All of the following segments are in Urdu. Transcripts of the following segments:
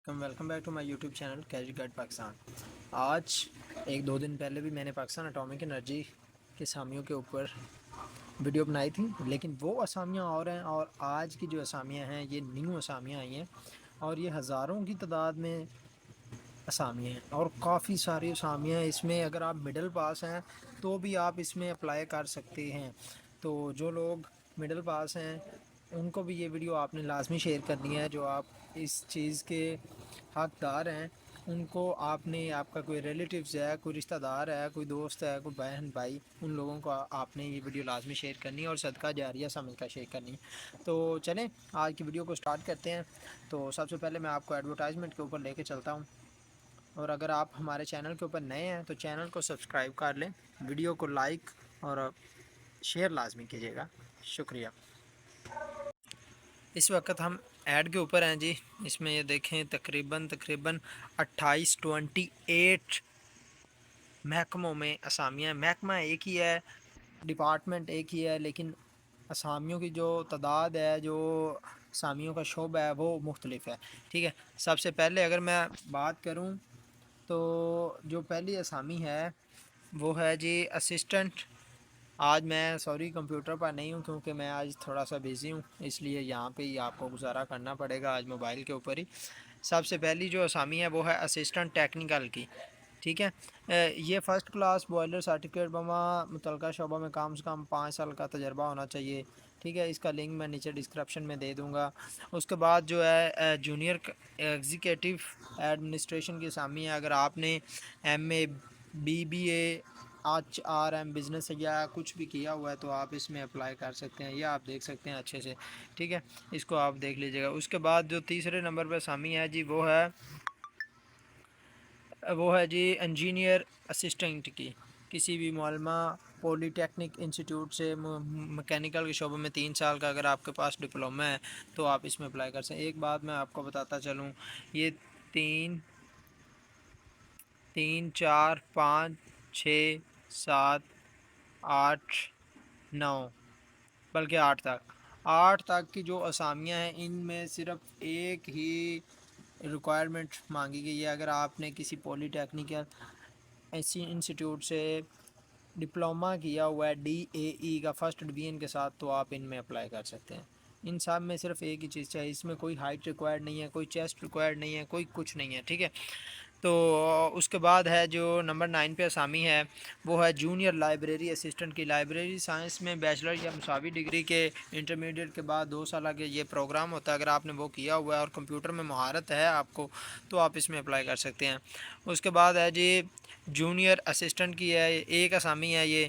Welcome back to my YouTube channel Catch Guide Pakistan. آج ایک دو دن پہلے بھی میں نے پاکستان اٹامک انرجی کے اسامیوں کے اوپر ویڈیو بنائی تھی، لیکن وہ اسامیاں اور ہیں اور آج کی جو اسامیاں ہیں یہ نیو اسامیاں آئی ہیں اور یہ ہزاروں کی تعداد میں اسامیاں ہیں اور کافی ساری اسامیاں ہیں۔ اس میں اگر آپ مڈل پاس ہیں تو بھی آپ اس میں اپلائی کر سکتے ہیں۔ تو جو لوگ مڈل پاس ہیں ان کو بھی یہ ویڈیو آپ نے لازمی شیئر کرنی ہے۔ جو آپ اس چیز کے حقدار ہیں ان کو آپ نے، آپ کا کوئی ریلیٹیوز ہے، کوئی رشتہ دار ہے، کوئی دوست ہے، کوئی بہن بھائی، ان لوگوں کو آپ نے یہ ویڈیو لازمی شیئر کرنی ہے اور صدقہ جاریہ سمجھ کر شیئر کرنی ہے۔ تو چلیں آج کی ویڈیو کو سٹارٹ کرتے ہیں۔ تو سب سے پہلے میں آپ کو ایڈورٹائزمنٹ کے اوپر لے کے چلتا ہوں، اور اگر آپ ہمارے چینل کے اوپر نئے ہیں تو چینل کو سبسکرائب کر لیں، ویڈیو کو لائک اور شیئر لازمی کیجیے گا، شکریہ۔ اس وقت ہم ایڈ کے اوپر ہیں جی۔ اس میں یہ دیکھیں تقریباً 28 محکموں میں اسامیاں ہیں۔ محکمہ ایک ہی ہے، ڈپارٹمنٹ ایک ہی ہے، لیکن اسامیوں کی جو تعداد ہے، جو اسامیوں کا شعبہ ہے وہ مختلف ہے، ٹھیک ہے۔ سب سے پہلے اگر میں بات کروں تو جو پہلی اسامی ہے وہ ہے جی اسسٹنٹ۔ آج میں کمپیوٹر پر نہیں ہوں کیونکہ میں آج تھوڑا سا بیزی ہوں، اس لیے یہاں پہ ہی آپ کو گزارا کرنا پڑے گا آج موبائل کے اوپر ہی۔ سب سے پہلی جو اسامی ہے وہ ہے اسسٹنٹ ٹیکنیکل کی، ٹھیک ہے۔ یہ فرسٹ کلاس بوائلر سرٹیفکیٹ بما متعلقہ شعبہ میں کم سے کم 5 سال کا تجربہ ہونا چاہیے، ٹھیک ہے۔ اس کا لنک میں نیچے ڈسکرپشن میں دے دوں گا۔ اس کے بعد جو ہے جونیئر ایگزیکٹو ایڈمنسٹریشن کی اسامی ہے۔ اگر آپ نے MA BBA HRM بزنس یا کچھ بھی کیا ہوا ہے تو آپ اس میں اپلائی کر سکتے ہیں، یہ آپ دیکھ سکتے ہیں اچھے سے، ٹھیک ہے۔ اس کو آپ دیکھ لیجیے گا۔ اس کے بعد جو تیسرے نمبر پہ اسامی ہے جی وہ ہے جی انجینئر اسسٹنٹ کی۔ کسی بھی معلمہ پولی ٹیکنک انسٹیٹیوٹ سے مکینیکل کے شعبے میں 3 سال کا اگر آپ کے پاس ڈپلومہ ہے تو آپ اس میں اپلائی کر سکتے ہیں۔ ایک بات میں آپ کو بتاتا چلوں، یہ 3 4 5 6 7 8 9 بلکہ 8 تک کی جو اسامیاں ہیں ان میں صرف ایک ہی ریکوائرمنٹ مانگی گئی ہے۔ اگر آپ نے کسی پولی ٹیکنیکل ایسی انسٹیٹیوٹ سے ڈپلومہ کیا ہوا ہے DAE کا فرسٹ ڈویژن کے ساتھ تو آپ ان میں اپلائی کر سکتے ہیں۔ ان سب میں صرف ایک ہی چیز چاہیے، اس میں کوئی ہائٹ ریکوائرڈ نہیں ہے، کوئی چیسٹ ریکوائرڈ نہیں ہے، کوئی کچھ نہیں ہے، ٹھیک ہے۔ تو اس کے بعد ہے جو نمبر 9 پہ اسامی ہے وہ ہے جونیئر لائبریری اسسٹنٹ کی۔ لائبریری سائنس میں بیچلر یا مساوی ڈگری کے انٹرمیڈیٹ کے بعد 2 سالہ کے یہ پروگرام ہوتا ہے۔ اگر آپ نے وہ کیا ہوا ہے اور کمپیوٹر میں مہارت ہے آپ کو تو آپ اس میں اپلائی کر سکتے ہیں۔ اس کے بعد ہے جی جونیئر اسسٹنٹ کی ہے، ایک اسامی ہے یہ،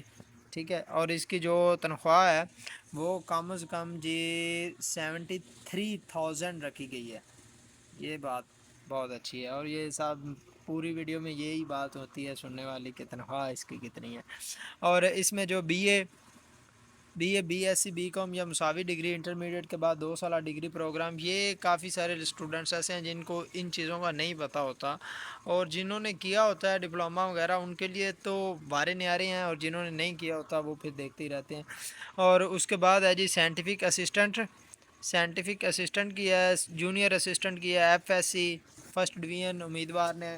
ٹھیک ہے۔ اور اس کی جو تنخواہ ہے وہ کم از کم جی 73,000 رکھی گئی ہے۔ یہ بات بہت اچھی ہے، اور یہ سب پوری ویڈیو میں یہی بات ہوتی ہے سننے والی کہ تنخواہ اس کی کتنی ہے۔ اور اس میں جو BSc BCom یا مساوی ڈگری انٹرمیڈیٹ کے بعد 2 سالہ ڈگری پروگرام، یہ کافی سارے اسٹوڈنٹس ایسے ہیں جن کو ان چیزوں کا نہیں پتہ ہوتا، اور جنہوں نے کیا ہوتا ہے ڈپلومہ وغیرہ ان کے لیے تو بارے نیارے ہیں، اور جنہوں نے نہیں کیا ہوتا وہ پھر دیکھتے ہی رہتے ہیں۔ اور اس کے بعد ہے جی سائنٹیفک اسسٹنٹ کی ہے، جونیئر اسسٹنٹ کی ہے FSc فرسٹ ڈویژن۔ امیدوار نے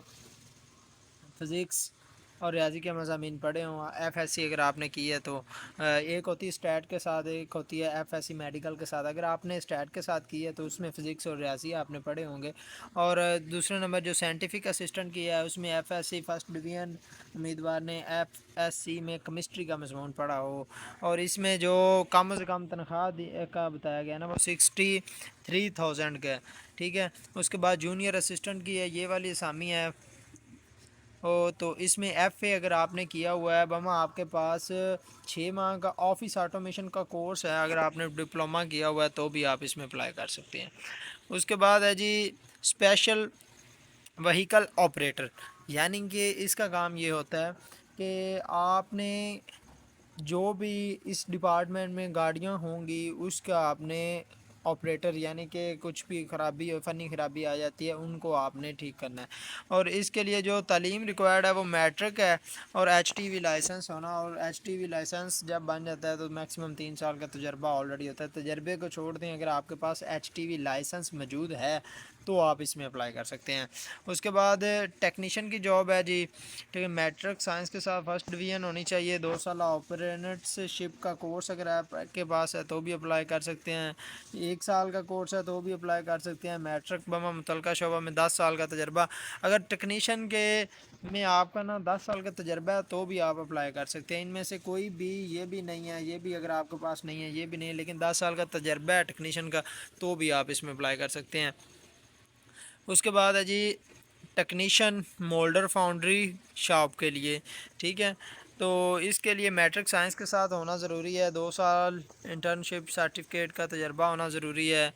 فزکس اور ریاضی کے مضامین پڑھے ہوں۔ FSc اگر آپ نے کی ہے تو ایک ہوتی ہے اسٹیٹ کے ساتھ، ایک ہوتی ہے FSc میڈیکل کے ساتھ۔ اگر آپ نے اسٹیٹ کے ساتھ کی ہے تو اس میں فزکس اور ریاضی آپ نے پڑھے ہوں گے۔ اور دوسرے نمبر جو سائنٹیفک اسسٹنٹ کی ہے اس میں FSc فرسٹ ڈویژن، امیدوار نے FSc میں کیمسٹری کا مضمون پڑھا ہو، اور اس میں جو کم از کم تنخواہ کا بتایا گیا نا وہ 63,000 کا ہے، ٹھیک ہے۔ اس کے بعد جونیئر اسسٹنٹ کی ہے، یہ والی اسامی ہے تو اس میں FA اگر آپ نے کیا ہوا ہے بما آپ کے پاس 6 ماہ کا آفس آٹومیشن کا کورس ہے، اگر آپ نے ڈپلومہ کیا ہوا ہے تو بھی آپ اس میں اپلائی کر سکتے ہیں۔ اس کے بعد ہے جی اسپیشل وہیکل آپریٹر، یعنی کہ اس کا کام یہ ہوتا ہے کہ آپ نے جو بھی اس ڈپارٹمنٹ میں گاڑیاں ہوں گی اس کا آپ نے آپریٹر، یعنی کہ کچھ بھی خرابی ہو، فنی خرابی آ جاتی ہے ان کو آپ نے ٹھیک کرنا ہے۔ اور اس کے لیے جو تعلیم ریکوائرڈ ہے وہ میٹرک ہے اور HTV لائسنس ہونا، اور HTV لائسنس جب بن جاتا ہے تو میکسیمم 3 سال کا تجربہ آلریڈی ہوتا ہے۔ تجربے کو چھوڑ دیں، اگر آپ کے پاس HTV لائسنس موجود ہے تو آپ اس میں اپلائی کر سکتے ہیں۔ اس کے بعد ٹیکنیشین کی جاب ہے جی، ٹھیک ہے، میٹرک سائنس کے ساتھ فرسٹ ڈویژن ہونی چاہیے، 2 سالہ آپریٹس شپ کا کورس اگر آپ کے پاس ہے تو بھی اپلائی کر سکتے ہیں، 1 سال کا کورس ہے تو بھی اپلائی کر سکتے ہیں، میٹرک بما متعلقہ شعبہ میں 10 سال کا تجربہ، اگر ٹیکنیشین کے میں آپ کا نا 10 سال کا تجربہ ہے تو بھی آپ اپلائی کر سکتے ہیں۔ ان میں سے کوئی بھی یہ بھی نہیں ہے، یہ بھی اگر آپ کے پاس نہیں ہے، یہ بھی نہیں ہے، لیکن 10 سال کا تجربہ ہے ٹیکنیشین کا تو بھی آپ اس میں اپلائی کر سکتے ہیں۔ اس کے بعد ہے جی ٹیکنیشین مولڈر فاؤنڈری شاپ کے لیے، ٹھیک ہے، تو اس کے لیے میٹرک سائنس کے ساتھ ہونا ضروری ہے، 2 سال انٹرنشپ سرٹیفکیٹ کا تجربہ ہونا ضروری ہے،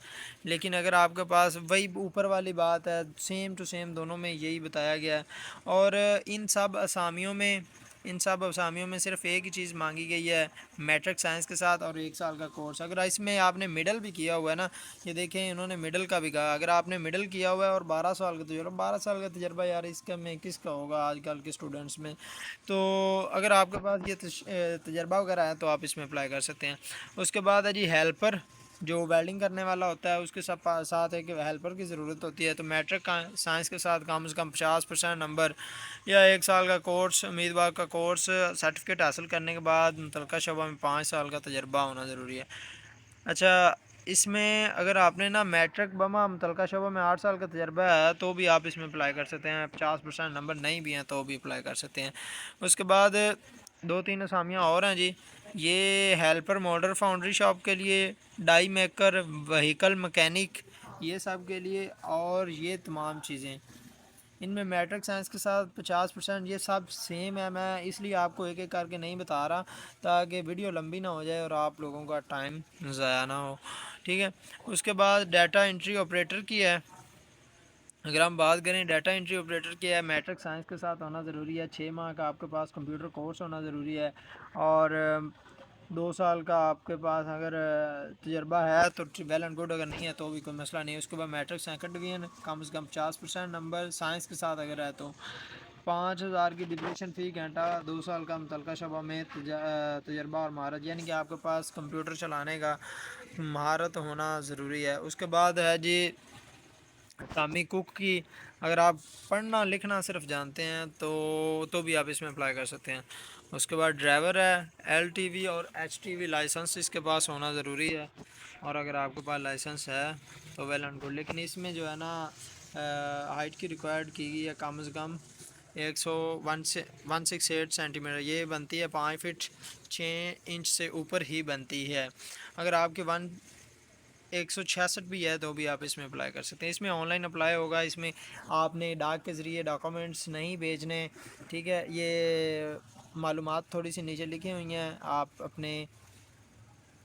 لیکن اگر آپ کے پاس وہی اوپر والی بات ہے، سیم ٹو سیم دونوں میں یہی بتایا گیا ہے، اور ان سب اسامیوں میں صرف ایک ہی چیز مانگی گئی ہے، میٹرک سائنس کے ساتھ اور 1 سال کا کورس۔ اگر اس میں آپ نے مڈل بھی کیا ہوا ہے نا، یہ دیکھیں انہوں نے مڈل کا بھی کہا، اگر آپ نے مڈل کیا ہوا ہے اور 12 سال کا تجربہ، 12 سال کا تجربہ یار اس کا میں کس کا ہوگا آج کل کے اسٹوڈنٹس میں، تو اگر آپ کے پاس یہ تجربہ وغیرہ ہے تو آپ اس میں اپلائی کر سکتے ہیں۔ اس کے بعد ہے جی ہیلپر، جو ویلڈنگ کرنے والا ہوتا ہے اس کے ساتھ ہے کہ ہیلپر کی ضرورت ہوتی ہے، تو میٹرک سائنس کے ساتھ کم از کم 50% نمبر یا 1 سال کا کورس، امیدوار کا کورس سرٹیفکیٹ حاصل کرنے کے بعد متعلقہ شعبہ میں 5 سال کا تجربہ ہونا ضروری ہے۔ اچھا، اس میں اگر آپ نے نا میٹرک بما متعلقہ شعبہ میں 8 سال کا تجربہ ہے تو بھی آپ اس میں اپلائی کر سکتے ہیں، 50% نمبر نہیں بھی ہیں تو بھی اپلائی کر سکتے ہیں۔ اس کے بعد 2-3 اسامیاں اور ہیں جی، یہ ہیلپر مولڈر فاؤنڈری شاپ کے لیے، ڈائی میکر، وہیکل مکینک، یہ سب کے لیے، اور یہ تمام چیزیں ان میں میٹرک سائنس کے ساتھ 50%، یہ سب سیم ہے، میں اس لیے آپ کو ایک ایک کر کے نہیں بتا رہا تاکہ ویڈیو لمبی نہ ہو جائے اور آپ لوگوں کا ٹائم ضائع نہ ہو، ٹھیک ہے۔ اس کے بعد ڈیٹا انٹری آپریٹر کی ہے، اگر ہم بات کریں ڈیٹا انٹری آپریٹر کی ہے، میٹرک سائنس کے ساتھ ہونا ضروری ہے، 6 ماہ کا آپ کے پاس کمپیوٹر کورس ہونا ضروری ہے، اور 2 سال کا آپ کے پاس اگر تجربہ ہے تو ویل اینڈ گڈ، اگر نہیں ہے تو بھی کوئی مسئلہ نہیں ہے۔ اس کے بعد میٹرک سیکنڈ ڈویژن، کم از کم 50% نمبر سائنس کے ساتھ اگر ہے تو 5,000 کی ڈپریشن فی گھنٹہ، 2 سال کا متعلقہ شعبہ میں تجربہ اور مہارت، یعنی کہ آپ کے پاس کمپیوٹر چلانے کا مہارت ہونا ضروری ہے۔ اس کے بعد ہے جی ٹامی کوک کی، اگر آپ پڑھنا لکھنا صرف جانتے ہیں تو بھی آپ اس میں اپلائی کر سکتے ہیں۔ اس کے بعد ڈرائیور ہے، LTV اور HTV لائسنس اس کے پاس ہونا ضروری ہے، اور اگر آپ کے پاس لائسنس ہے تو ویل اینڈ گڈ، لیکن اس میں جو ہے نا ہائٹ کی ریکوائرڈ کی گئی ہے کم از کم 168 سینٹی میٹر، یہ بنتی ہے 5 فٹ 6 انچ سے اوپر ہی بنتی ہے، اگر آپ کے 166 بھی ہے تو بھی آپ اس میں اپلائی کر سکتے ہیں۔ اس میں آن لائن اپلائی ہوگا، اس میں آپ نے ڈاک کے ذریعے ڈاکومنٹس نہیں بھیجنے، ٹھیک ہے، یہ معلومات تھوڑی سی نیچے لکھی ہوئی ہیں، آپ اپنے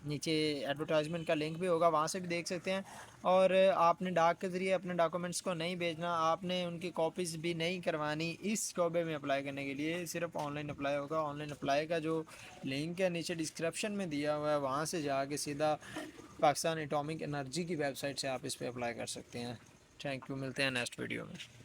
نیچے ایڈورٹائزمنٹ کا لنک بھی ہوگا وہاں سے بھی دیکھ سکتے ہیں، اور آپ نے ڈاک کے ذریعے اپنے ڈاکومنٹس کو نہیں بھیجنا، آپ نے ان کی کاپیز بھی نہیں کروانی اس شعبے میں اپلائی کرنے کے لیے، صرف آن لائن اپلائی ہوگا۔ آن لائن اپلائی کا جو لنک ہے نیچے ڈسکرپشن میں دیا ہوا ہے، وہاں سے جا کے سیدھا پاکستان ایٹامک انرجی کی ویب سائٹ سے آپ اس پہ اپلائی کر سکتے ہیں۔ تھینک یو، ملتے ہیں نیکسٹ ویڈیو میں۔